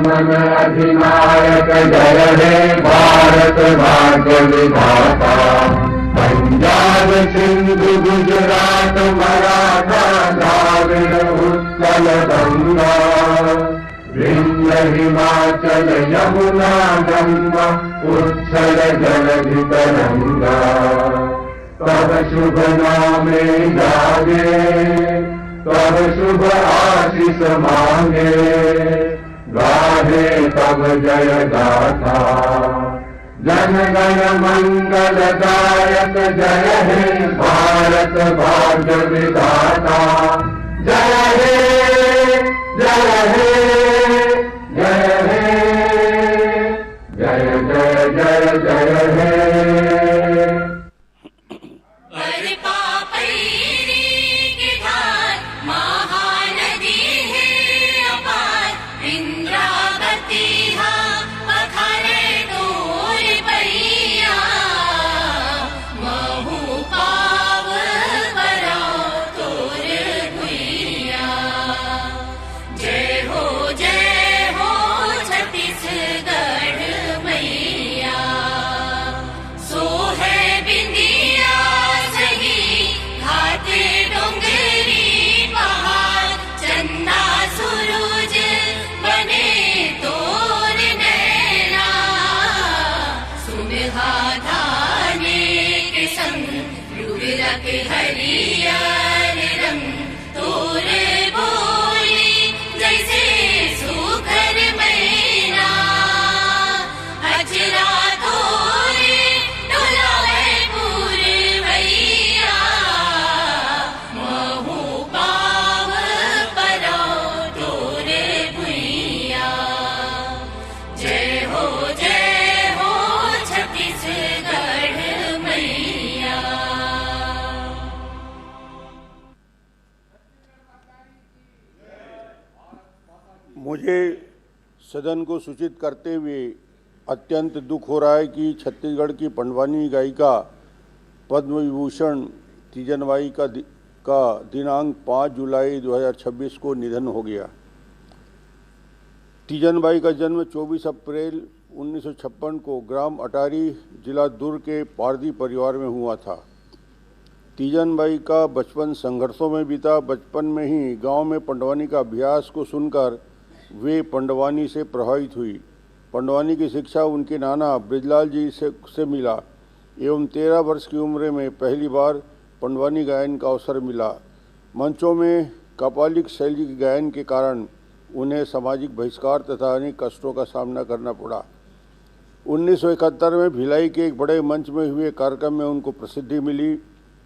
मन अधिनायक जय हे भारत भाग्य विधाता। पंजाब सिंधु गुजरात मराठा द्राविड़ उत्कल गंगा, विंध्य हिमाचल यमुना गंगा उत्कल जलधि तरंगा। तब शुभ नामे जागे, तब शुभ आशीष मांगे, गाहे तब जय गाथा। जन गण मंगल दायक जय हे भारत भाग्य विधाता। जय हे जय हे जय हे जय जय जय जय हे। मुझे सदन को सूचित करते हुए अत्यंत दुख हो रहा है कि छत्तीसगढ़ की पंडवानी गायिका पद्म विभूषण तीजन बाई का दिनांक 5 जुलाई 2026 को निधन हो गया। तीजन बाई का जन्म 24 अप्रैल 1956 को ग्राम अटारी जिला दुर्ग के पारधी परिवार में हुआ था। तीजन बाई का बचपन संघर्षों में बीता। बचपन में ही गांव में पंडवानी का अभ्यास को सुनकर वे पंडवानी से प्रभावित हुई। पंडवानी की शिक्षा उनके नाना ब्रिजलाल जी से मिला एवं 13 वर्ष की उम्र में पहली बार पंडवानी गायन का अवसर मिला। मंचों में कपालिक शैली के गायन के कारण उन्हें सामाजिक बहिष्कार तथा अनेक कष्टों का सामना करना पड़ा। 1971 में भिलाई के एक बड़े मंच में हुए कार्यक्रम में उनको प्रसिद्धि मिली।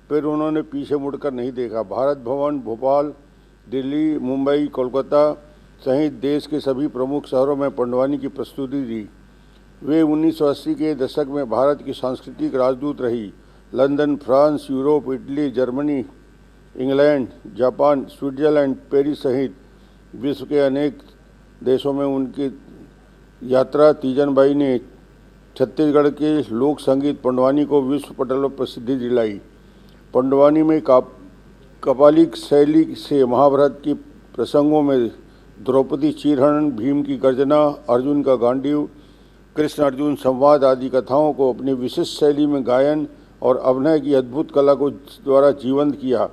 फिर उन्होंने पीछे मुड़कर नहीं देखा। भारत भवन, भोपाल, दिल्ली, मुंबई, कोलकाता सहित देश के सभी प्रमुख शहरों में पंडवानी की प्रस्तुति दी। वे 1980 के दशक में भारत की सांस्कृतिक राजदूत रही। London, France, Europe, Italy, Germany, England, Japan, Switzerland, Paris सहित विश्व के अनेक देशों में उनकी यात्रा। तीजन बाई ने छत्तीसगढ़ के लोक संगीत पंडवानी को विश्व पटल पर प्रसिद्धि दिलाई। पंडवानी में कपालिक शैली से महाभारत के प्रसंगों में द्रौपदी चीरहरण, भीम की गर्जना, अर्जुन का गांडीव, कृष्ण अर्जुन संवाद आदि कथाओं को अपनी विशिष्ट शैली में गायन और अभिनय की अद्भुत कला को द्वारा जीवंत किया।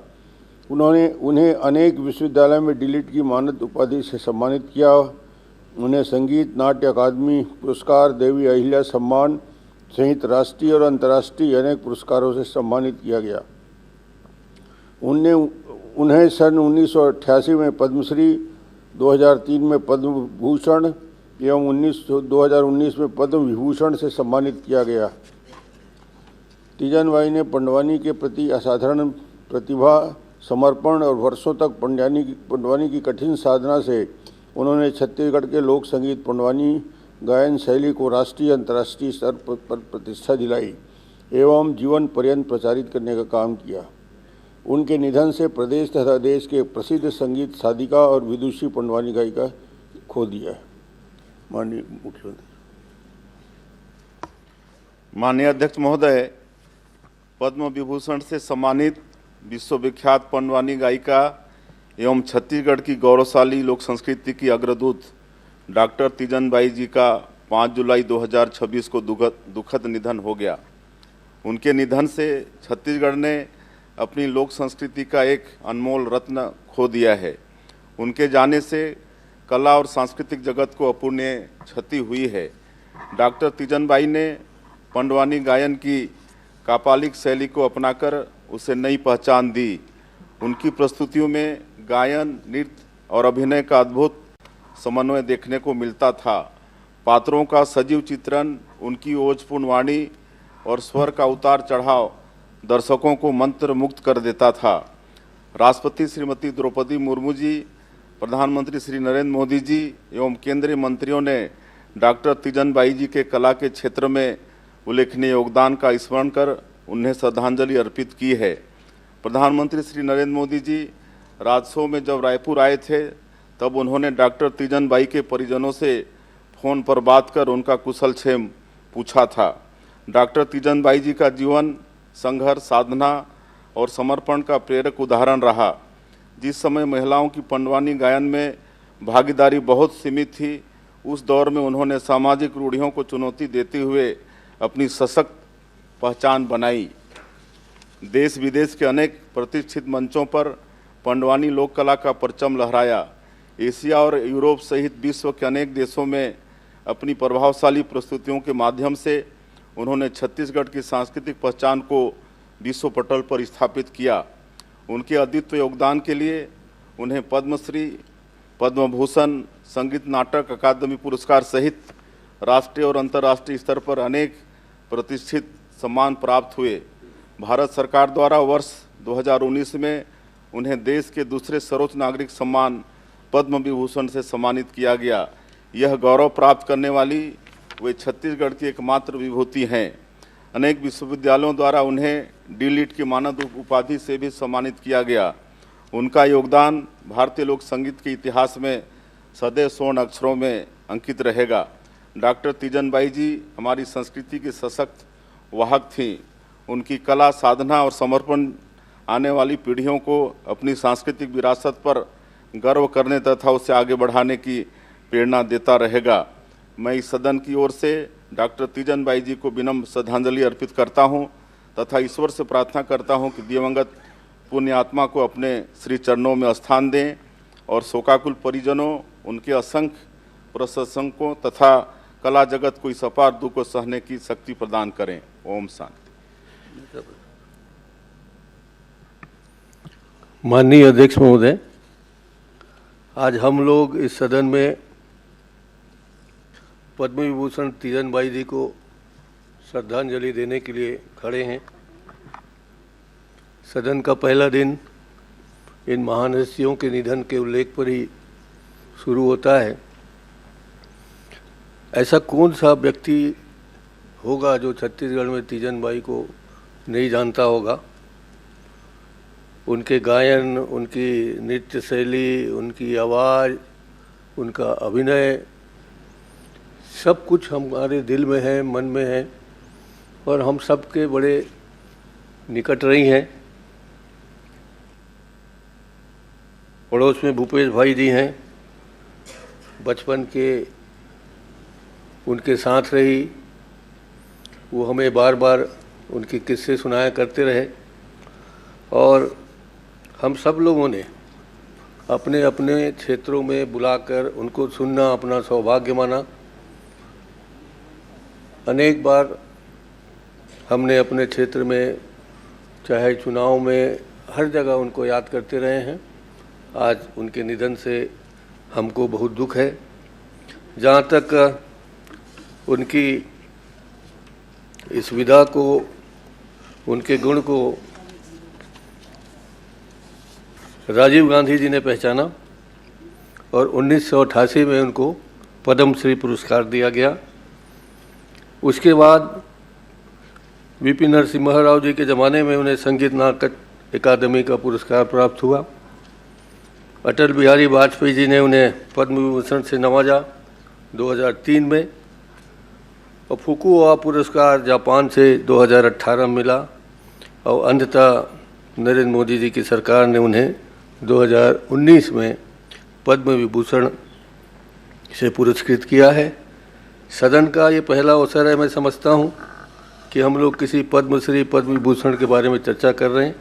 उन्होंने उन्हें अनेक विश्वविद्यालय में डीलिट की मानद उपाधि से सम्मानित किया। उन्हें संगीत नाट्य अकादमी पुरस्कार, देवी अहिल्या सम्मान सहित राष्ट्रीय और अंतर्राष्ट्रीय अनेक पुरस्कारों से सम्मानित किया गया। उन्हें सन 1988 में पद्मश्री, 2003 में पद्म भूषण एवं 2019 में पद्म विभूषण से सम्मानित किया गया। तीजन बाई ने पंडवानी के प्रति असाधारण प्रतिभा, समर्पण और वर्षों तक पंडवानी की कठिन साधना से उन्होंने छत्तीसगढ़ के लोक संगीत पंडवानी गायन शैली को राष्ट्रीय अंतर्राष्ट्रीय स्तर पर प्रतिष्ठा दिलाई एवं जीवन पर्यंत प्रचारित करने का काम किया। उनके निधन से प्रदेश तथा देश के प्रसिद्ध संगीत साधिका और विदुषी पंडवानी गायिका खो दिया है। माननीय मुख्यमंत्री। माननीय अध्यक्ष महोदय, पद्म विभूषण से सम्मानित विश्वविख्यात पंडवानी गायिका एवं छत्तीसगढ़ की गौरवशाली लोक संस्कृति की अग्रदूत डॉक्टर तीजन बाई जी का 5 जुलाई 2026 को दुखद निधन हो गया। उनके निधन से छत्तीसगढ़ ने अपनी लोक संस्कृति का एक अनमोल रत्न खो दिया है। उनके जाने से कला और सांस्कृतिक जगत को अपूर्णीय क्षति हुई है। डॉक्टर तीजन बाई ने पंडवानी गायन की कापालिक शैली को अपनाकर उसे नई पहचान दी। उनकी प्रस्तुतियों में गायन, नृत्य और अभिनय का अद्भुत समन्वय देखने को मिलता था। पात्रों का सजीव चित्रण, उनकी ओजपूर्ण वाणी और स्वर का उतार चढ़ाव दर्शकों को मंत्र मुक्त कर देता था। राष्ट्रपति श्रीमती द्रौपदी मुर्मू जी, प्रधानमंत्री श्री नरेंद्र मोदी जी एवं केंद्रीय मंत्रियों ने डॉक्टर तीजन बाई जी के कला के क्षेत्र में उल्लेखनीय योगदान का स्मरण कर उन्हें श्रद्धांजलि अर्पित की है। प्रधानमंत्री श्री नरेंद्र मोदी जी राजसो में जब रायपुर आए थे तब उन्होंने डॉक्टर तीजन बाई के परिजनों से फ़ोन पर बात कर उनका कुशल क्षेम पूछा था। डॉक्टर तीजन बाई जी का जीवन संघर्ष, साधना और समर्पण का प्रेरक उदाहरण रहा। जिस समय महिलाओं की पंडवानी गायन में भागीदारी बहुत सीमित थी, उस दौर में उन्होंने सामाजिक रूढ़ियों को चुनौती देते हुए अपनी सशक्त पहचान बनाई। देश विदेश के अनेक प्रतिष्ठित मंचों पर पंडवानी लोक कला का परचम लहराया। एशिया और यूरोप सहित विश्व के अनेक देशों में अपनी प्रभावशाली प्रस्तुतियों के माध्यम से उन्होंने छत्तीसगढ़ की सांस्कृतिक पहचान को विश्व पटल पर स्थापित किया। उनके अद्वितीय योगदान के लिए उन्हें पद्मश्री, पद्म भूषण, संगीत नाटक अकादमी पुरस्कार सहित राष्ट्रीय और अंतर्राष्ट्रीय स्तर पर अनेक प्रतिष्ठित सम्मान प्राप्त हुए। भारत सरकार द्वारा वर्ष 2019 में उन्हें देश के दूसरे सर्वोच्च नागरिक सम्मान पद्म विभूषण से सम्मानित किया गया। यह गौरव प्राप्त करने वाली वे छत्तीसगढ़ की एकमात्र विभूति हैं। अनेक विश्वविद्यालयों द्वारा उन्हें डी.लिट की मानद उपाधि से भी सम्मानित किया गया। उनका योगदान भारतीय लोक संगीत के इतिहास में सदैव स्वर्ण अक्षरों में अंकित रहेगा। डॉक्टर तीजन बाई जी हमारी संस्कृति की सशक्त वाहक थीं। उनकी कला, साधना और समर्पण आने वाली पीढ़ियों को अपनी सांस्कृतिक विरासत पर गर्व करने तथा उसे आगे बढ़ाने की प्रेरणा देता रहेगा। मैं इस सदन की ओर से डॉक्टर तीजन बाई जी को विनम्र श्रद्धांजलि अर्पित करता हूं तथा ईश्वर से प्रार्थना करता हूं कि दिवंगत पुण्य आत्मा को अपने श्री चरणों में स्थान दें और शोकाकुल परिजनों, उनके असंख्य प्रशंसकों तथा कला जगत को इस अपार दुख को सहने की शक्ति प्रदान करें। ओम शांति। माननीय अध्यक्ष महोदय, आज हम लोग इस सदन में पद्म विभूषण तीजन बाई जी को श्रद्धांजलि देने के लिए खड़े हैं। सदन का पहला दिन इन महान हस्तियों के निधन के उल्लेख पर ही शुरू होता है। ऐसा कौन सा व्यक्ति होगा जो छत्तीसगढ़ में तीजन बाई को नहीं जानता होगा। उनके गायन, उनकी नृत्य शैली, उनकी आवाज़, उनका अभिनय, सब कुछ हमारे दिल में है, मन में है और हम सब के बड़े निकट रही हैं। पड़ोस में भूपेश भाई जी हैं, बचपन के उनके साथ रही, वो हमें बार बार उनके किस्से सुनाया करते रहे और हम सब लोगों ने अपने अपने क्षेत्रों में बुलाकर उनको सुनना अपना सौभाग्य माना। अनेक बार हमने अपने क्षेत्र में, चाहे चुनाव में, हर जगह उनको याद करते रहे हैं। आज उनके निधन से हमको बहुत दुख है। जहाँ तक उनकी इस विधा को, उनके गुण को राजीव गांधी जी ने पहचाना और 1988 में उनको पद्म श्री पुरस्कार दिया गया। उसके बाद वीपी नरसिम्हा राव जी के ज़माने में उन्हें संगीत नाटक अकादमी का पुरस्कार प्राप्त हुआ। अटल बिहारी वाजपेयी जी ने उन्हें पद्म विभूषण से नवाजा 2003 में और फुकुओका पुरस्कार जापान से 2018 में मिला और अंततः नरेंद्र मोदी जी की सरकार ने उन्हें 2019 में पद्म विभूषण से पुरस्कृत किया है। सदन का ये पहला अवसर है, मैं समझता हूँ, कि हम लोग किसी पद्मश्री पद्म विभूषण के बारे में चर्चा कर रहे हैं।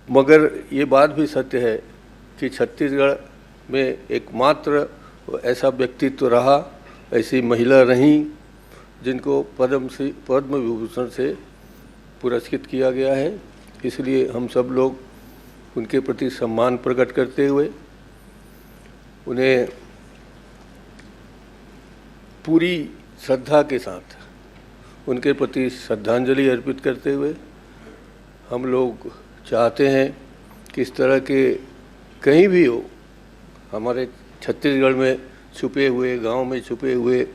मगर ये बात भी सत्य है कि छत्तीसगढ़ में एकमात्र ऐसा व्यक्तित्व रहा, ऐसी महिला रहीं जिनको पद्म विभूषण से पुरस्कृत किया गया है। इसलिए हम सब लोग उनके प्रति सम्मान प्रकट करते हुए उन्हें पूरी श्रद्धा के साथ उनके प्रति श्रद्धांजलि अर्पित करते हुए हम लोग चाहते हैं कि इस तरह के कहीं भी हो, हमारे छत्तीसगढ़ में छुपे हुए, गांव में छुपे हुए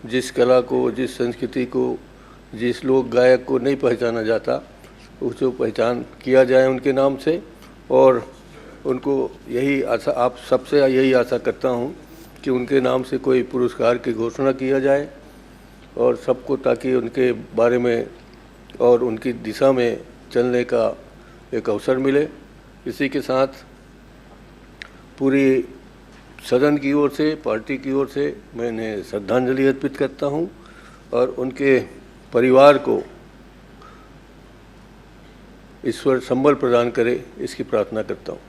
जिस कला को, जिस संस्कृति को, जिस लोक गायक को नहीं पहचाना जाता, उसको पहचान किया जाए उनके नाम से। और उनको यही आशा, आप सबसे यही आशा करता हूँ कि उनके नाम से कोई पुरस्कार की घोषणा किया जाए और सबको, ताकि उनके बारे में और उनकी दिशा में चलने का एक अवसर मिले। इसी के साथ पूरी सदन की ओर से, पार्टी की ओर से मैं इन्हें श्रद्धांजलि अर्पित करता हूं और उनके परिवार को ईश्वर संबल प्रदान करे, इसकी प्रार्थना करता हूं।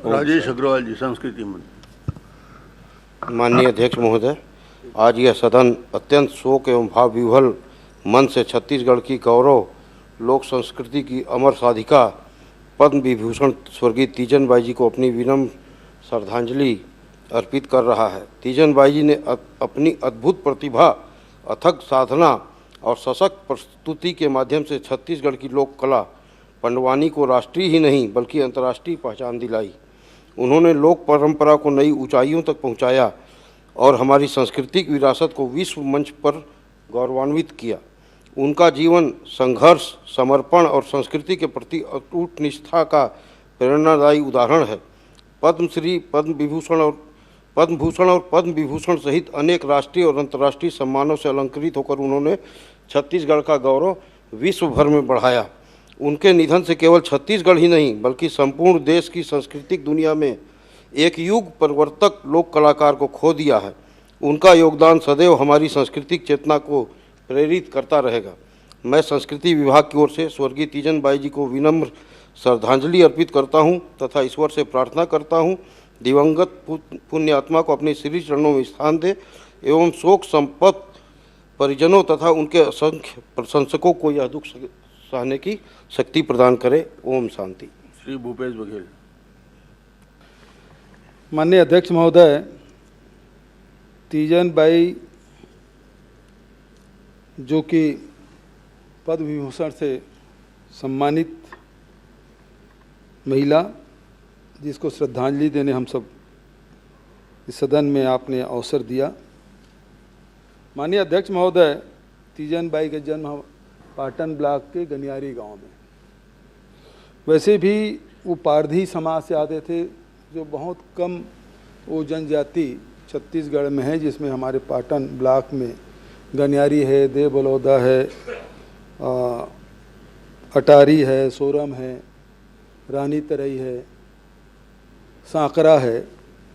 राजेश अग्रवाल जी, संस्कृति मंत्री। माननीय अध्यक्ष महोदय, आज यह सदन अत्यंत शोक एवं भाव विह्वल मन से छत्तीसगढ़ की गौरव लोक संस्कृति की अमर साधिका पद्म विभूषण स्वर्गीय तीजन बाई जी को अपनी विनम्र श्रद्धांजलि अर्पित कर रहा है। तीजन बाई जी ने अपनी अद्भुत प्रतिभा, अथक साधना और सशक्त प्रस्तुति के माध्यम से छत्तीसगढ़ की लोक कला पंडवानी को राष्ट्रीय ही नहीं बल्कि अंतर्राष्ट्रीय पहचान दिलाई। उन्होंने लोक परंपरा को नई ऊंचाइयों तक पहुंचाया और हमारी सांस्कृतिक विरासत को विश्व मंच पर गौरवान्वित किया। उनका जीवन संघर्ष, समर्पण और संस्कृति के प्रति अटूट निष्ठा का प्रेरणादायी उदाहरण है। पद्मश्री, पद्म भूषण और पद्म विभूषण सहित अनेक राष्ट्रीय और अंतर्राष्ट्रीय सम्मानों से अलंकृत होकर उन्होंने छत्तीसगढ़ का गौरव विश्व भर में बढ़ाया। उनके निधन से केवल छत्तीसगढ़ ही नहीं बल्कि संपूर्ण देश की सांस्कृतिक दुनिया में एक युग परिवर्तक लोक कलाकार को खो दिया है। उनका योगदान सदैव हमारी सांस्कृतिक चेतना को प्रेरित करता रहेगा। मैं संस्कृति विभाग की ओर से स्वर्गीय तीजन बाई जी को विनम्र श्रद्धांजलि अर्पित करता हूं तथा ईश्वर से प्रार्थना करता हूं दिवंगत पुण्य आत्मा को अपने श्री चरणों में स्थान दे एवं शोक संपत्त परिजनों तथा उनके असंख्य प्रशंसकों को यह दुख सहने की शक्ति प्रदान करे। ओम शांति। श्री भूपेश बघेल। माननीय अध्यक्ष महोदय, तीजन बाई जो कि पद्म विभूषण से सम्मानित महिला, जिसको श्रद्धांजलि देने हम सब इस सदन में आपने अवसर दिया। माननीय अध्यक्ष महोदय, तीजन बाई का जन्म पाटन ब्लॉक के गनियारी गांव में। वैसे भी वो पारधी समाज से आते थे, जो बहुत कम वो जनजाति छत्तीसगढ़ में है, जिसमें हमारे पाटन ब्लॉक में गनियारी है, देव बलौदा है, अटारी है, सोरम है, रानी तरई है, सांकरा है।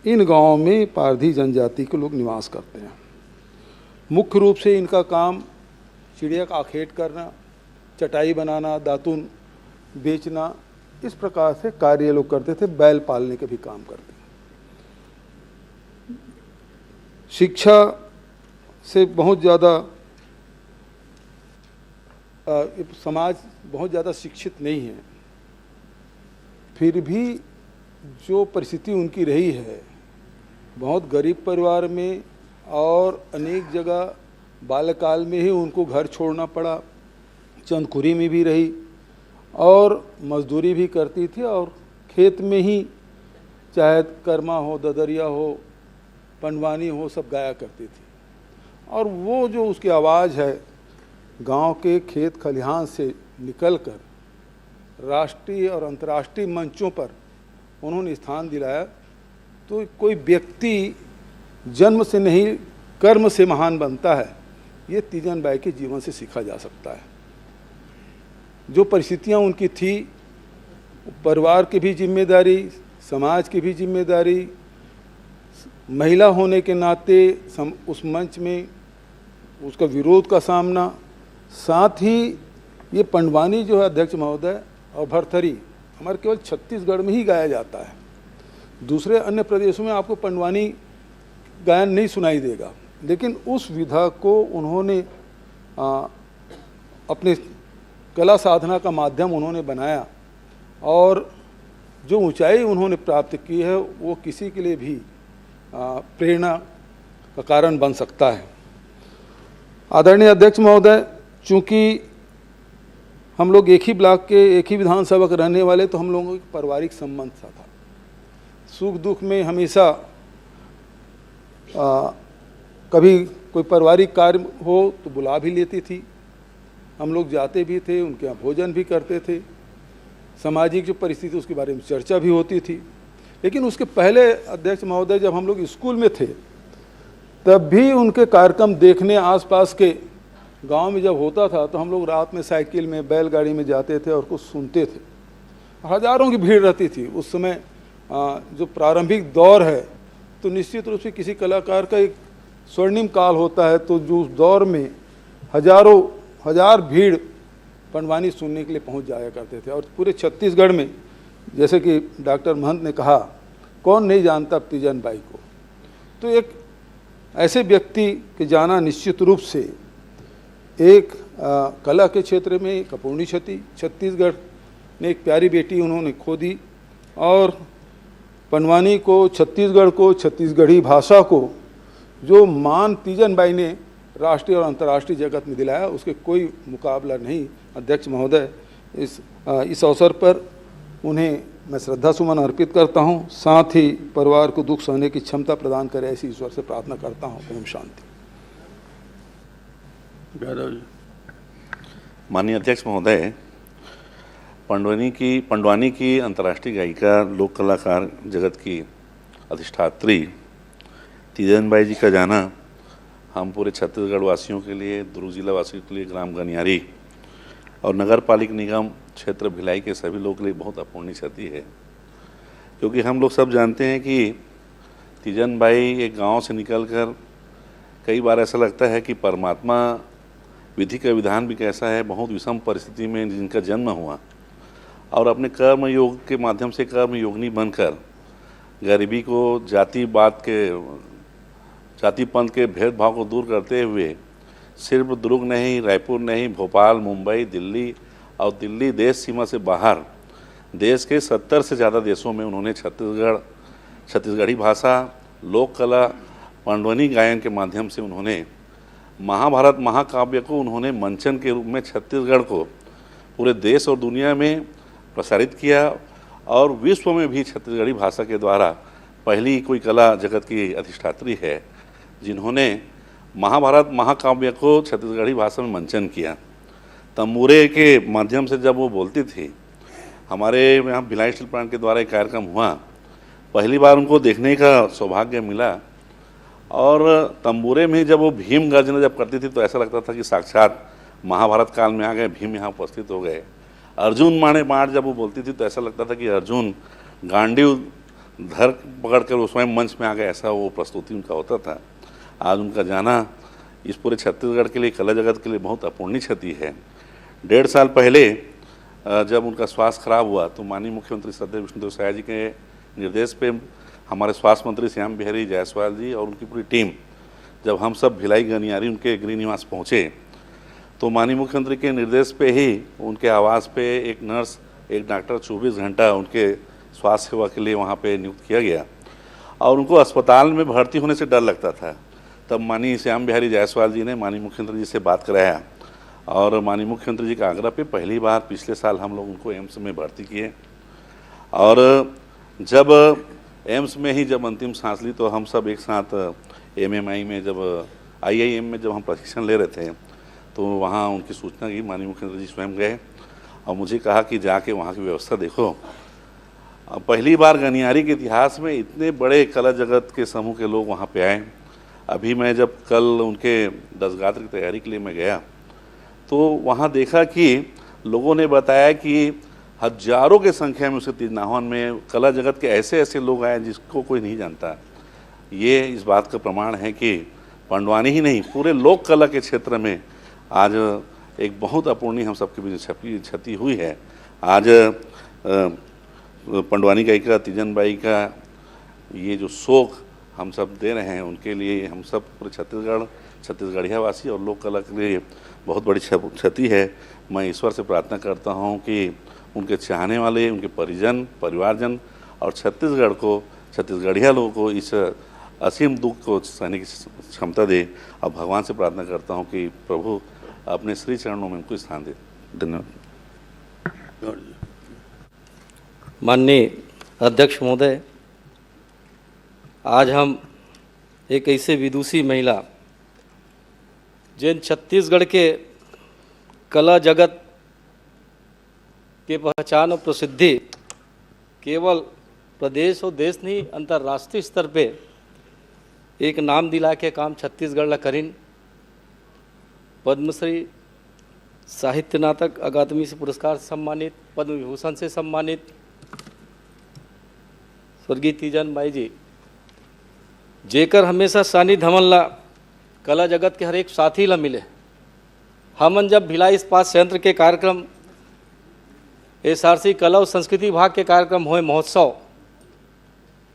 इन गांवों में पारधी जनजाति के लोग निवास करते हैं। मुख्य रूप से इनका काम चिड़िया का आखेट करना, चटाई बनाना, दातुन बेचना, इस प्रकार से कार्य ये लोग करते थे। बैल पालने के भी काम करते। शिक्षा से बहुत ज़्यादा समाज बहुत ज़्यादा शिक्षित नहीं है, फिर भी जो परिस्थिति उनकी रही है, बहुत गरीब परिवार में और अनेक जगह बाल्यकाल में ही उनको घर छोड़ना पड़ा, चंदखुरी में भी रही और मजदूरी भी करती थी और खेत में ही चाहे कर्मा हो, ददरिया हो, पंडवानी हो, सब गाया करती थी। और वो जो उसकी आवाज़ है गांव के खेत खलिहान से निकलकर राष्ट्रीय और अंतर्राष्ट्रीय मंचों पर उन्होंने स्थान दिलाया। तो कोई व्यक्ति जन्म से नहीं कर्म से महान बनता है, ये तीजन बाई के जीवन से सीखा जा सकता है। जो परिस्थितियां उनकी थी, परिवार की भी जिम्मेदारी, समाज की भी जिम्मेदारी, महिला होने के नाते उस मंच में उसका विरोध का सामना, साथ ही ये पंडवानी जो है अध्यक्ष महोदय और भरथरी हमारे केवल छत्तीसगढ़ में ही गाया जाता है। दूसरे अन्य प्रदेशों में आपको पंडवानी गायन नहीं सुनाई देगा, लेकिन उस विधा को उन्होंने अपने कला साधना का माध्यम उन्होंने बनाया और जो ऊंचाई उन्होंने प्राप्त की है वो किसी के लिए भी प्रेरणा का कारण बन सकता है। आदरणीय अध्यक्ष महोदय, चूँकि हम लोग एक ही ब्लॉक के एक ही विधानसभा के रहने वाले, तो हम लोगों का पारिवारिक संबंध सा था। सुख दुख में हमेशा कभी कोई पारिवारिक कार्य हो तो बुला भी लेती थी, हम लोग जाते भी थे, उनके यहाँ भोजन भी करते थे, सामाजिक जो परिस्थिति उसके बारे में चर्चा भी होती थी। लेकिन उसके पहले अध्यक्ष महोदय जब हम लोग स्कूल में थे तब भी उनके कार्यक्रम देखने आसपास के गांव में जब होता था तो हम लोग रात में साइकिल में बैलगाड़ी में जाते थे और कुछ सुनते थे। हजारों की भीड़ रहती थी उस समय। जो प्रारंभिक दौर है तो निश्चित रूप से किसी कलाकार का एक स्वर्णिम काल होता है, तो जो उस दौर में हजार भीड़ पंडवानी सुनने के लिए पहुंच जाया करते थे। और पूरे छत्तीसगढ़ में, जैसे कि डॉक्टर महंत ने कहा, कौन नहीं जानता तीजन बाई को। तो एक ऐसे व्यक्ति के जाना निश्चित रूप से एक कला के क्षेत्र में एक अपूर्णीय क्षति। छत्तीसगढ़ ने एक प्यारी बेटी उन्होंने खो दी और पंडवानी को, छत्तीसगढ़ को, छत्तीसगढ़ी भाषा को जो मान तीजन बाई ने राष्ट्रीय और अंतर्राष्ट्रीय जगत में दिलाया, उसके कोई मुकाबला नहीं। अध्यक्ष महोदय, इस अवसर पर उन्हें मैं श्रद्धा सुमन अर्पित करता हूं, साथ ही परिवार को दुख सहने की क्षमता प्रदान करे ऐसी ईश्वर से प्रार्थना करता हूं। ओम शांति। माननीय अध्यक्ष महोदय, पंडवानी की अंतर्राष्ट्रीय गायिका, लोक कलाकार जगत की अधिष्ठात्री तीजन बाई जी का जाना हम पूरे छत्तीसगढ़ वासियों के लिए, दुर्ग जिला वासियों के लिए, ग्राम गनियारी और नगर पालिक निगम क्षेत्र भिलाई के सभी लोगों के लिए बहुत अपूर्णीय क्षति है। क्योंकि हम लोग सब जानते हैं कि तीजन बाई एक गांव से निकलकर, कई बार ऐसा लगता है कि परमात्मा विधि का विधान भी कैसा है, बहुत विषम परिस्थिति में जिनका जन्म हुआ और अपने कर्म योग के माध्यम से कर्म योगिनी बनकर गरीबी को, जाति पंथ के भेदभाव को दूर करते हुए सिर्फ दुर्ग नहीं, रायपुर नहीं, भोपाल, मुंबई, दिल्ली और दिल्ली देश सीमा से बाहर देश के 70 से ज़्यादा देशों में उन्होंने छत्तीसगढ़ी भाषा, लोक कला, पंडवानी गायन के माध्यम से उन्होंने महाभारत महाकाव्य को उन्होंने मंचन के रूप में छत्तीसगढ़ को पूरे देश और दुनिया में प्रसारित किया और विश्व में भी छत्तीसगढ़ी भाषा के द्वारा पहली कोई कला जगत की अधिष्ठात्री है जिन्होंने महाभारत महाकाव्य को छत्तीसगढ़ी भाषा में मंचन किया। तंबूरे के माध्यम से जब वो बोलती थी, हमारे यहाँ भिलाई स्टील प्लांट के द्वारा एक कार्यक्रम हुआ, पहली बार उनको देखने का सौभाग्य मिला और तंबूरे में जब वो भीम गर्जना जब करती थी तो ऐसा लगता था कि साक्षात महाभारत काल में आ गए, भीम यहाँ उपस्थित हो गए। अर्जुन माणे बाण जब वो बोलती थी तो ऐसा लगता था कि अर्जुन गांडीव धर पकड़ कर वो स्वयं मंच में आ गए, ऐसा वो प्रस्तुति उनका होता था। आज उनका जाना इस पूरे छत्तीसगढ़ के लिए, कला जगत के लिए बहुत अपूर्णीय क्षति है। 1.5 साल पहले जब उनका स्वास्थ्य खराब हुआ तो माननीय मुख्यमंत्री श्रद्धेय विष्णुदेव साय जी के निर्देश पे हमारे स्वास्थ्य मंत्री श्याम बिहारी जायसवाल जी और उनकी पूरी टीम, जब हम सब भिलाई गनियारी उनके गृह निवास पहुँचे तो माननीय मुख्यमंत्री के निर्देश पे ही उनके आवास पे एक नर्स, एक डॉक्टर 24 घंटा उनके स्वास्थ्य सेवा के लिए वहाँ पे नियुक्त किया गया और उनको अस्पताल में भर्ती होने से डर लगता था। तब माननीय श्याम बिहारी जायसवाल जी ने माननीय मुख्यमंत्री जी से बात कराया और माननीय मुख्यमंत्री जी के आग्रह पे पहली बार पिछले साल हम लोग उनको एम्स में भर्ती किए और जब एम्स में ही जब अंतिम सांस ली तो हम सब एक साथ MMI में, जब IIM में जब हम प्रशिक्षण ले रहे थे तो वहाँ उनकी सूचना की माननीय मुख्यमंत्री जी स्वयं गए और मुझे कहा कि जाके वहाँ की व्यवस्था देखो। पहली बार गनियारी के इतिहास में इतने बड़े कला जगत के समूह के लोग वहाँ पे आए। अभी मैं जब कल उनके 10 गात्र की तैयारी के लिए मैं गया तो वहाँ देखा कि लोगों ने बताया कि हजारों के संख्या में उसके तीज नाहवन में कला जगत के ऐसे ऐसे लोग आए जिसको कोई नहीं जानता। ये इस बात का प्रमाण है कि पंडवानी ही नहीं पूरे लोक कला के क्षेत्र में आज एक बहुत अपूर्णीय हम सबके बीच क्षति हुई है। आज पंडवानी गायिका तीजन बाई का ये जो शोक हम सब दे रहे हैं, उनके लिए हम सब पूरे छत्तीसगढ़िया वासी और लोक कला के लिए बहुत बड़ी क्षति है। मैं ईश्वर से प्रार्थना करता हूं कि उनके चाहने वाले, उनके परिजन, परिवारजन और छत्तीसगढ़िया लोगों को इस असीम दुख को सहने की क्षमता दे। और भगवान से प्रार्थना करता हूं कि प्रभु अपने श्री चरणों में उनको स्थान दे। धन्यवाद। माननीय अध्यक्ष महोदय, आज हम एक ऐसे विदुषी महिला जिन छत्तीसगढ़ के कला जगत के पहचान और प्रसिद्धि केवल प्रदेश और देश नहीं अंतर्राष्ट्रीय स्तर पे एक नाम दिला के काम छत्तीसगढ़ ला करीन। पद्मश्री, साहित्य नाटक अकादमी से पुरस्कार से सम्मानित, पद्म विभूषण से सम्मानित स्वर्गीय तीजन बाई जी, जेकर हमेशा सानिध्य हमन ला कला जगत के हर एक साथी ला मिले। हमन जब भिलाई इस्पात संयंत्र के कार्यक्रम, SRC कला और संस्कृति विभाग के कार्यक्रम हुए महोत्सव,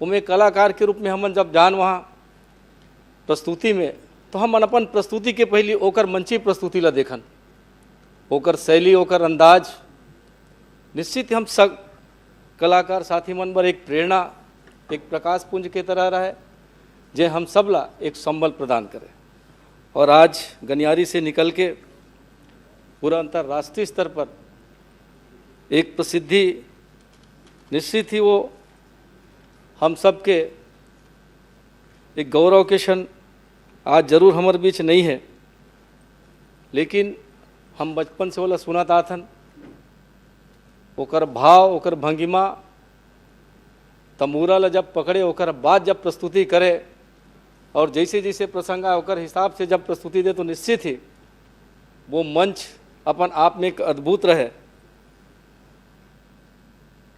उनमें कलाकार के रूप में हमन जब जान वहाँ प्रस्तुति में, तो हमन अपन प्रस्तुति के पहले ओकर मंची प्रस्तुति ला देखन, ओकर शैली, ओकर अंदाज। निश्चित हम सब कलाकार साथी मन बर एक प्रेरणा, एक प्रकाश पुंज के तरह रहे, जे हम सब ला एक संबल प्रदान करे। और आज गनियारी से निकल के पूरा अंतर्राष्ट्रीय स्तर पर एक प्रसिद्धि, निश्चित ही वो हम सब के एक गौरव के क्षण आज जरूर हमारे बीच नहीं है, लेकिन हम बचपन से वाला सुना था ओकर भाव, ओकर भंगिमा, तंबूरा ला जब पकड़े ओकर बाद जब प्रस्तुति करे और जैसे जैसे प्रसंग आए ओकर हिसाब से जब प्रस्तुति दे, तो निश्चित ही वो मंच अपन आप में एक अद्भुत रहे।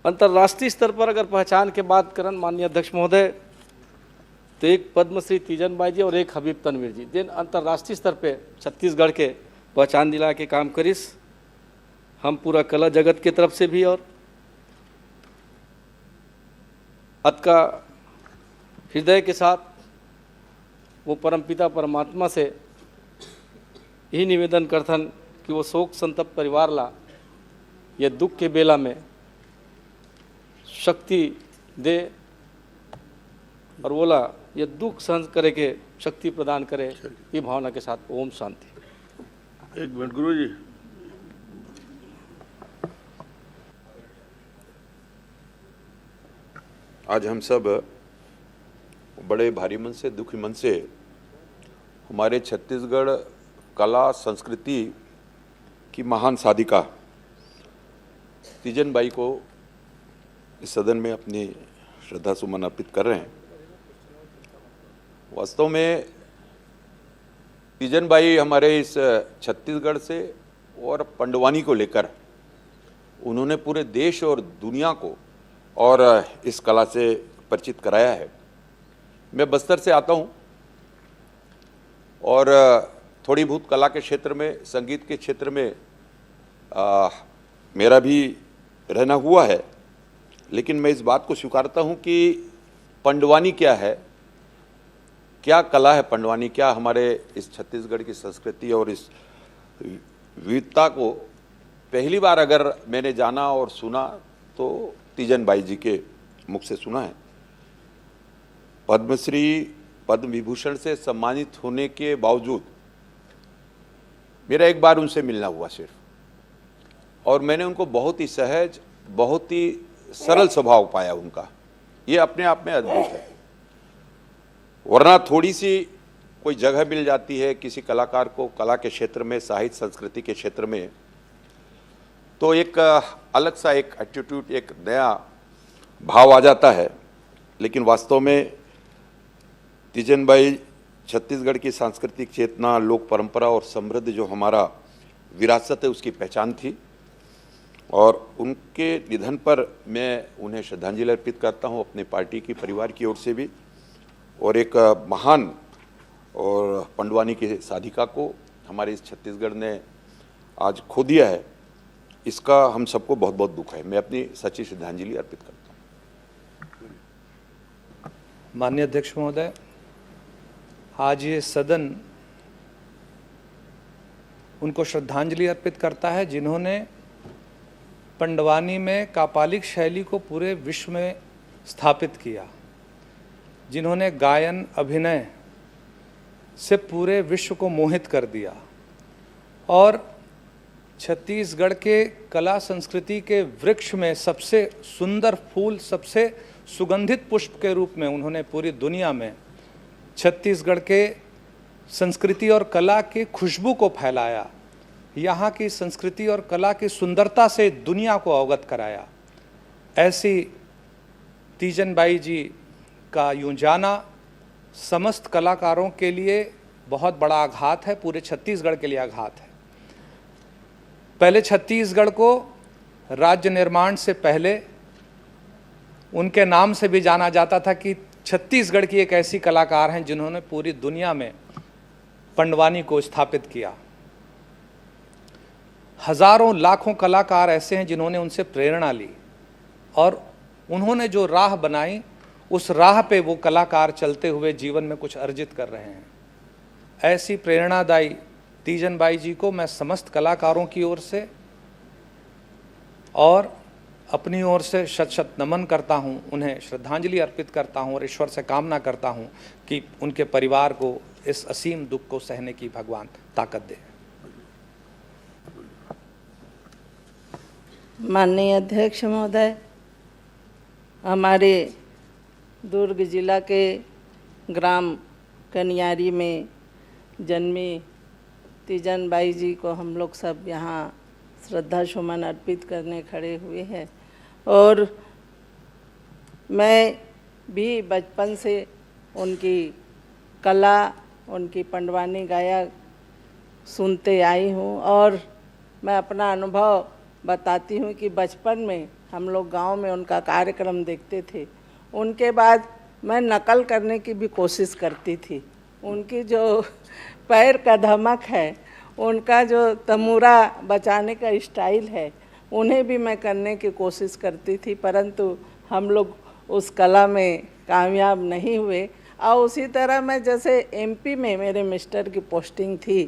अंतर्राष्ट्रीय स्तर पर अगर पहचान के बात करन माननीय अध्यक्ष महोदय, तो एक पद्मश्री तीजन बाई जी और एक हबीब तनवीर जी, जिन अंतर्राष्ट्रीय स्तर पे छत्तीसगढ़ के पहचान दिला के काम करिस। हम पूरा कला जगत के तरफ से भी और अतका हृदय के साथ वो परमपिता परमात्मा से यही निवेदन करथन कि वो शोक संतप्त परिवार ला ये दुख के बेला में शक्ति दे और बोला ये दुख सहन करे के शक्ति प्रदान करे। ये भावना के साथ ओम शांति। एक मिनट गुरु जी। आज हम सब बड़े भारी मन से, दुखी मन से हमारे छत्तीसगढ़ कला संस्कृति की महान साधिका तीजन बाई को इस सदन में अपनी श्रद्धा सुमन अर्पित कर रहे हैं। वास्तव में तीजन बाई हमारे इस छत्तीसगढ़ से और पंडवानी को लेकर उन्होंने पूरे देश और दुनिया को और इस कला से परिचित कराया है। मैं बस्तर से आता हूँ और थोड़ी बहुत कला के क्षेत्र में, संगीत के क्षेत्र में मेरा भी रहना हुआ है, लेकिन मैं इस बात को स्वीकारता हूँ कि पंडवानी क्या है, क्या कला है पंडवानी, क्या हमारे इस छत्तीसगढ़ की संस्कृति और इस विविधता को पहली बार अगर मैंने जाना और सुना तो तीजन बाई जी के मुख से सुना है। पद्मश्री, पद्म विभूषण से सम्मानित होने के बावजूद मेरा एक बार उनसे मिलना हुआ सिर्फ, और मैंने उनको बहुत ही सहज, बहुत ही सरल स्वभाव पाया उनका। ये अपने आप में अद्भुत है। वरना थोड़ी सी कोई जगह मिल जाती है किसी कलाकार को कला के क्षेत्र में, साहित्य संस्कृति के क्षेत्र में, तो एक अलग सा एक एटीट्यूड, एक नया भाव आ जाता है। लेकिन वास्तव में तीजन बाई छत्तीसगढ़ की सांस्कृतिक चेतना, लोक परंपरा और समृद्ध जो हमारा विरासत है उसकी पहचान थी, और उनके निधन पर मैं उन्हें श्रद्धांजलि अर्पित करता हूं अपने पार्टी की, परिवार की ओर से भी, और एक महान और पंडवानी की साधिका को हमारे इस छत्तीसगढ़ ने आज खो दिया है, इसका हम सबको बहुत बहुत दुख है। मैं अपनी सच्ची श्रद्धांजलि अर्पित करता हूँ। माननीय अध्यक्ष महोदय, आज ये सदन उनको श्रद्धांजलि अर्पित करता है जिन्होंने पंडवानी में कापालिक शैली को पूरे विश्व में स्थापित किया, जिन्होंने गायन अभिनय से पूरे विश्व को मोहित कर दिया और छत्तीसगढ़ के कला संस्कृति के वृक्ष में सबसे सुंदर फूल, सबसे सुगंधित पुष्प के रूप में उन्होंने पूरी दुनिया में छत्तीसगढ़ के संस्कृति और कला की खुशबू को फैलाया, यहाँ की संस्कृति और कला की सुंदरता से दुनिया को अवगत कराया। ऐसी तीजन बाई जी का यूं जाना समस्त कलाकारों के लिए बहुत बड़ा आघात है, पूरे छत्तीसगढ़ के लिए आघात है। पहले छत्तीसगढ़ को राज्य निर्माण से पहले उनके नाम से भी जाना जाता था कि छत्तीसगढ़ की एक ऐसी कलाकार हैं जिन्होंने पूरी दुनिया में पंडवानी को स्थापित किया। हजारों लाखों कलाकार ऐसे हैं जिन्होंने उनसे प्रेरणा ली और उन्होंने जो राह बनाई उस राह पे वो कलाकार चलते हुए जीवन में कुछ अर्जित कर रहे हैं। ऐसी प्रेरणादायी तीजन बाई जी को मैं समस्त कलाकारों की ओर से और अपनी ओर से शत शत नमन करता हूं, उन्हें श्रद्धांजलि अर्पित करता हूं और ईश्वर से कामना करता हूं कि उनके परिवार को इस असीम दुख को सहने की भगवान ताकत दे। माननीय अध्यक्ष महोदय, हमारे दुर्ग जिला के ग्राम कनियारी में जन्मी तीजन बाई जी को हम लोग सब यहाँ श्रद्धा सुमन अर्पित करने खड़े हुए हैं और मैं भी बचपन से उनकी कला, उनकी पंडवानी गायक सुनते आई हूँ और मैं अपना अनुभव बताती हूँ कि बचपन में हम लोग गांव में उनका कार्यक्रम देखते थे। उनके बाद मैं नकल करने की भी कोशिश करती थी। उनकी जो पैर का धमक है, उनका जो तमूरा बचाने का स्टाइल है, उन्हें भी मैं करने की कोशिश करती थी, परंतु हम लोग उस कला में कामयाब नहीं हुए। और उसी तरह मैं जैसे एमपी में मेरे मिस्टर की पोस्टिंग थी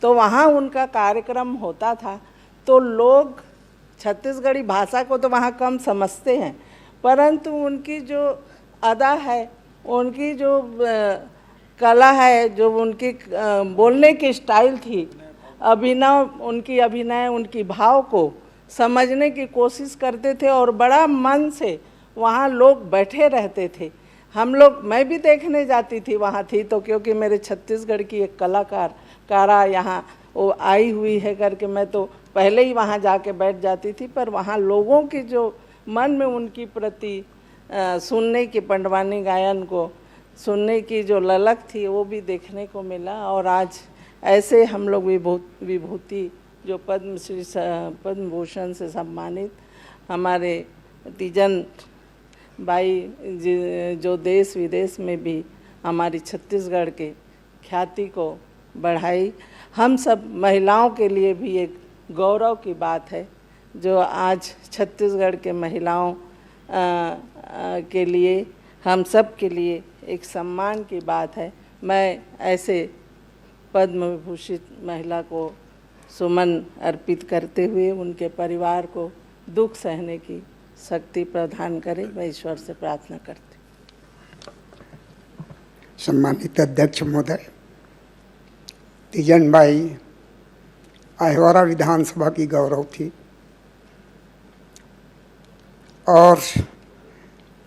तो वहाँ उनका कार्यक्रम होता था तो लोग छत्तीसगढ़ी भाषा को तो वहाँ कम समझते हैं, परंतु उनकी जो अदा है, उनकी जो कला है, जो उनकी बोलने की स्टाइल थी, अभिनय उनकी भाव को समझने की कोशिश करते थे और बड़ा मन से वहाँ लोग बैठे रहते थे। मैं भी देखने जाती थी वहाँ थी तो, क्योंकि मेरे छत्तीसगढ़ की एक कलाकारा यहाँ वो आई हुई है करके मैं तो पहले ही वहाँ जाके बैठ जाती थी। पर वहाँ लोगों की जो मन में उनकी प्रति सुनने की, पंडवानी गायन को सुनने की जो ललक थी वो भी देखने को मिला। और आज ऐसे हम लोग विभूति जो पद्म भूषण से सम्मानित हमारे तीजन बाई जो देश विदेश में भी हमारी छत्तीसगढ़ के ख्याति को बढ़ाई, हम सब महिलाओं के लिए भी एक गौरव की बात है जो आज छत्तीसगढ़ के महिलाओं के लिए, हम सब के लिए एक सम्मान की बात है। मैं ऐसे पद्म विभूषित महिला को सुमन अर्पित करते हुए उनके परिवार को दुख सहने की शक्ति प्रदान करे, मैं ईश्वर से प्रार्थना करती हूँ। सम्मानित अध्यक्ष महोदय, तीजन बाई अहिवारा विधानसभा की गौरव थी और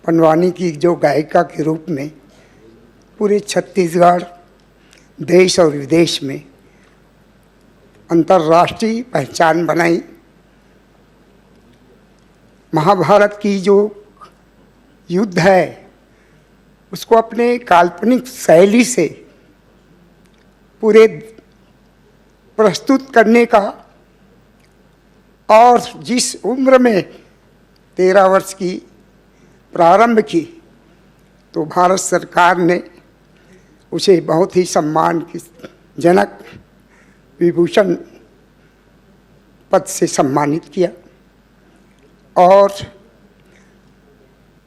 पंडवानी की जो गायिका के रूप में पूरे छत्तीसगढ़, देश और विदेश में अंतर्राष्ट्रीय पहचान बनाई। महाभारत की जो युद्ध है उसको अपने काल्पनिक शैली से पूरे प्रस्तुत करने का, और जिस उम्र में 13 वर्ष की प्रारंभ की तो भारत सरकार ने उसे बहुत ही सम्मान की जनक विभूषण पद से सम्मानित किया। और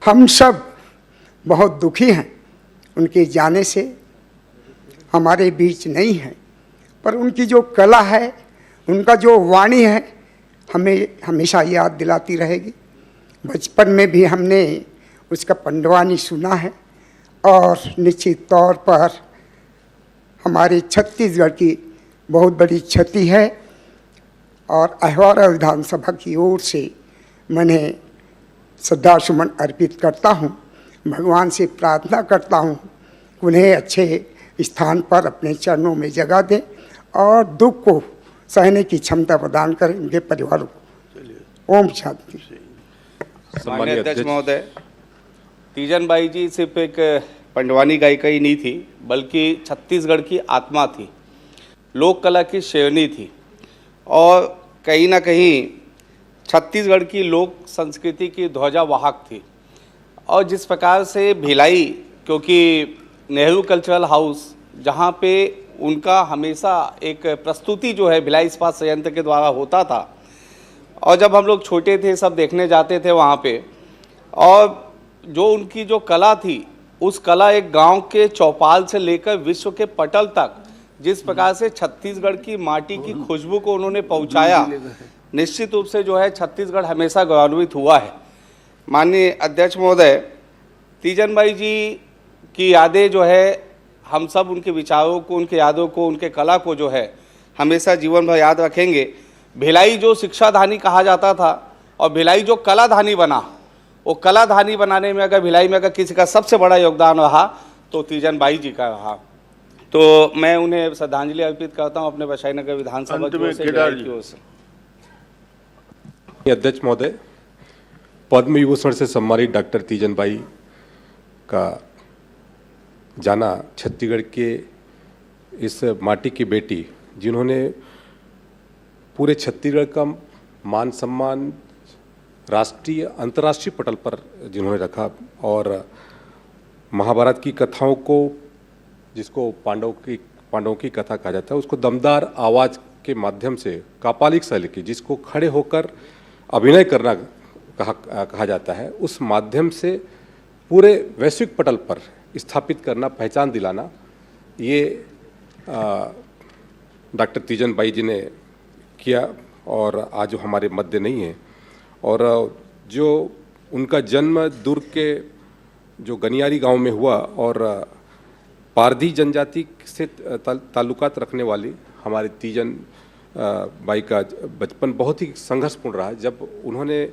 हम सब बहुत दुखी हैं उनके जाने से, हमारे बीच नहीं है, पर उनकी जो कला है, उनका जो वाणी है, हमें हमेशा याद दिलाती रहेगी। बचपन में भी हमने उसका पंडवानी सुना है और निश्चित तौर पर हमारे छत्तीसगढ़ की बहुत बड़ी क्षति है। और अहवारा विधानसभा की ओर से मैंने श्रद्धासुमन अर्पित करता हूँ। भगवान से प्रार्थना करता हूँ उन्हें अच्छे स्थान पर अपने चरणों में जगह दे और दुख को सहने की क्षमता प्रदान करें उनके परिवारों को। ओम शांति। माननीय अध्यक्ष महोदय, तीजन बाई जी सिर्फ एक पंडवानी गायिका ही नहीं थी, बल्कि छत्तीसगढ़ की आत्मा थी, लोक कला की शेरनी थी और कहीं ना कहीं छत्तीसगढ़ की लोक संस्कृति की ध्वजावाहक थी। और जिस प्रकार से भिलाई, क्योंकि नेहरू कल्चरल हाउस जहाँ पे उनका हमेशा एक प्रस्तुति जो है भिलाई इस्पात संयंत्र के द्वारा होता था, और जब हम लोग छोटे थे सब देखने जाते थे वहाँ पे, और जो उनकी जो कला थी, उस कला एक गांव के चौपाल से लेकर विश्व के पटल तक जिस प्रकार से छत्तीसगढ़ की माटी की खुशबू को उन्होंने पहुंचाया, निश्चित रूप से जो है छत्तीसगढ़ हमेशा गौरवित हुआ है। माननीय अध्यक्ष महोदय, तीजन बाई जी की यादें जो है, हम सब उनके विचारों को, उनके यादों को, उनके कला को जो है हमेशा जीवन भर याद रखेंगे। भिलाई जो शिक्षाधानी कहा जाता था और भिलाई जो कलाधानी बना, वो कलाधानी बनाने में अगर भिलाई में अगर किसी का सबसे बड़ा योगदान रहा तो तीजन बाई जी का रहा। तो मैं उन्हें श्रद्धांजलि अर्पित करता हूं अपने बशाईनगर विधानसभा की ओर से। अध्यक्ष महोदय, पद्म विभूषण से सम्मानित डॉक्टर तीजन बाई का जाना छत्तीसगढ़ के इस माटी की बेटी, जिन्होंने पूरे छत्तीसगढ़ का मान सम्मान राष्ट्रीय अंतर्राष्ट्रीय पटल पर जिन्होंने रखा, और महाभारत की कथाओं को, जिसको पांडवों की कथा कहा जाता है, उसको दमदार आवाज़ के माध्यम से कापालिक शैली की, जिसको खड़े होकर अभिनय करना कहा जाता है, उस माध्यम से पूरे वैश्विक पटल पर स्थापित करना, पहचान दिलाना, ये डॉक्टर तीजन बाई जी ने किया और आज हमारे मध्य नहीं है। और जो उनका जन्म दुर्ग के जो गनियारी गांव में हुआ, और पारधी जनजाति से ताल्लुकात रखने वाली हमारे तीजन बाई का बचपन बहुत ही संघर्षपूर्ण रहा। जब उन्होंने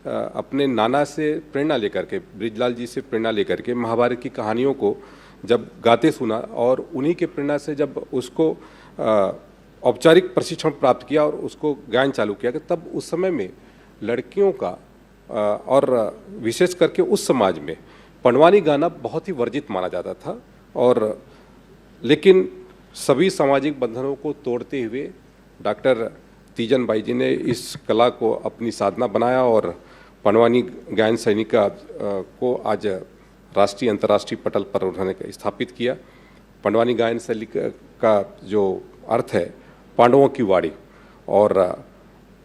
अपने नाना से प्रेरणा लेकर के, ब्रिजलाल जी से प्रेरणा लेकर के महाभारत की कहानियों को जब गाते सुना, और उन्हीं के प्रेरणा से जब उसको औपचारिक प्रशिक्षण प्राप्त किया और उसको गायन चालू किया, तब उस समय में लड़कियों का और विशेष करके उस समाज में पंडवानी गाना बहुत ही वर्जित माना जाता था। और लेकिन सभी सामाजिक बंधनों को तोड़ते हुए डॉक्टर तीजन बाई जी ने इस कला को अपनी साधना बनाया और पंडवानी गायन शैली को आज राष्ट्रीय अंतर्राष्ट्रीय पटल पर उन्होंने स्थापित किया। पंडवानी गायन शैली का जो अर्थ है पांडवों की वाणी, और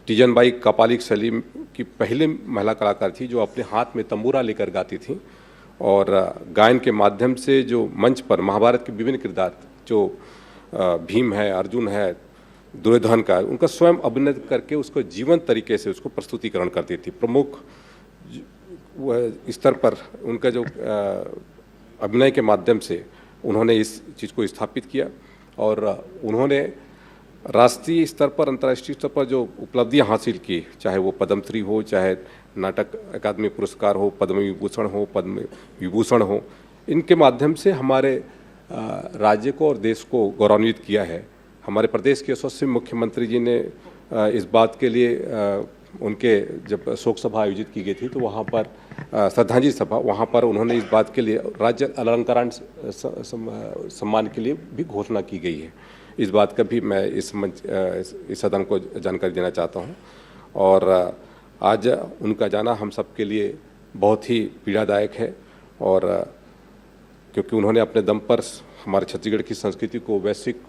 तीजन बाई कपालिक शैली की पहले महिला कलाकार थी जो अपने हाथ में तंबूरा लेकर गाती थी, और गायन के माध्यम से जो मंच पर महाभारत के विभिन्न किरदार, जो भीम है, अर्जुन है, दुर्योधन का, उनका स्वयं अभिनय करके उसको जीवंत तरीके से उसको प्रस्तुतिकरण करती थी। प्रमुख स्तर पर उनका जो अभिनय के माध्यम से उन्होंने इस चीज़ को स्थापित किया, और उन्होंने राष्ट्रीय स्तर पर, अंतर्राष्ट्रीय स्तर पर जो उपलब्धियां हासिल की, चाहे वो पद्मश्री हो, चाहे नाटक अकादमी पुरस्कार हो, पद्म विभूषण हो, पद्म विभूषण हो, इनके माध्यम से हमारे राज्य को और देश को गौरवान्वित किया है। हमारे प्रदेश के यशस्वी मुख्यमंत्री जी ने इस बात के लिए उनके जब शोक सभा आयोजित की गई थी तो वहाँ पर श्रद्धांजलि सभा, वहाँ पर उन्होंने इस बात के लिए राज्य अलंकरण सम्मान के लिए भी घोषणा की गई है। इस बात का भी मैं इस सदन को जानकारी देना चाहता हूँ। और आज उनका जाना हम सब के लिए बहुत ही पीड़ादायक है, और क्योंकि उन्होंने अपने दम पर हमारे छत्तीसगढ़ की संस्कृति को वैश्विक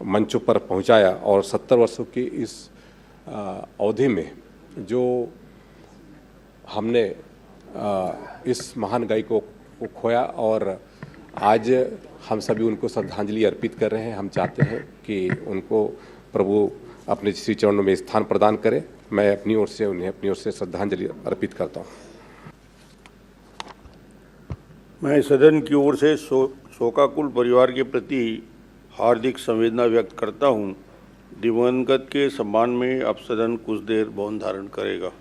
मंचों पर पहुंचाया और 70 वर्षों की इस अवधि में जो हमने इस महान गायिका को खोया और आज हम सभी उनको श्रद्धांजलि अर्पित कर रहे हैं। हम चाहते हैं कि उनको प्रभु अपने श्री चरणों में स्थान प्रदान करे। मैं अपनी ओर से उन्हें अपनी ओर से श्रद्धांजलि अर्पित करता हूँ। मैं सदन की ओर से शोकाकुल परिवार के प्रति हार्दिक संवेदना व्यक्त करता हूँ। दिवंगत के सम्मान में अब सदन कुछ देर मौन धारण करेगा।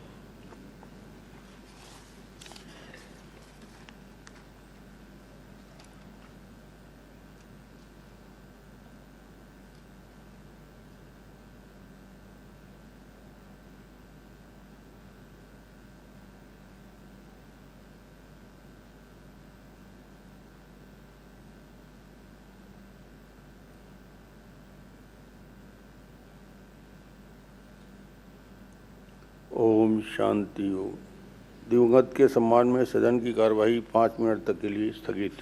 ओम शांति हो। दिवंगत के सम्मान में सदन की कार्यवाही 5 मिनट तक के लिए स्थगित।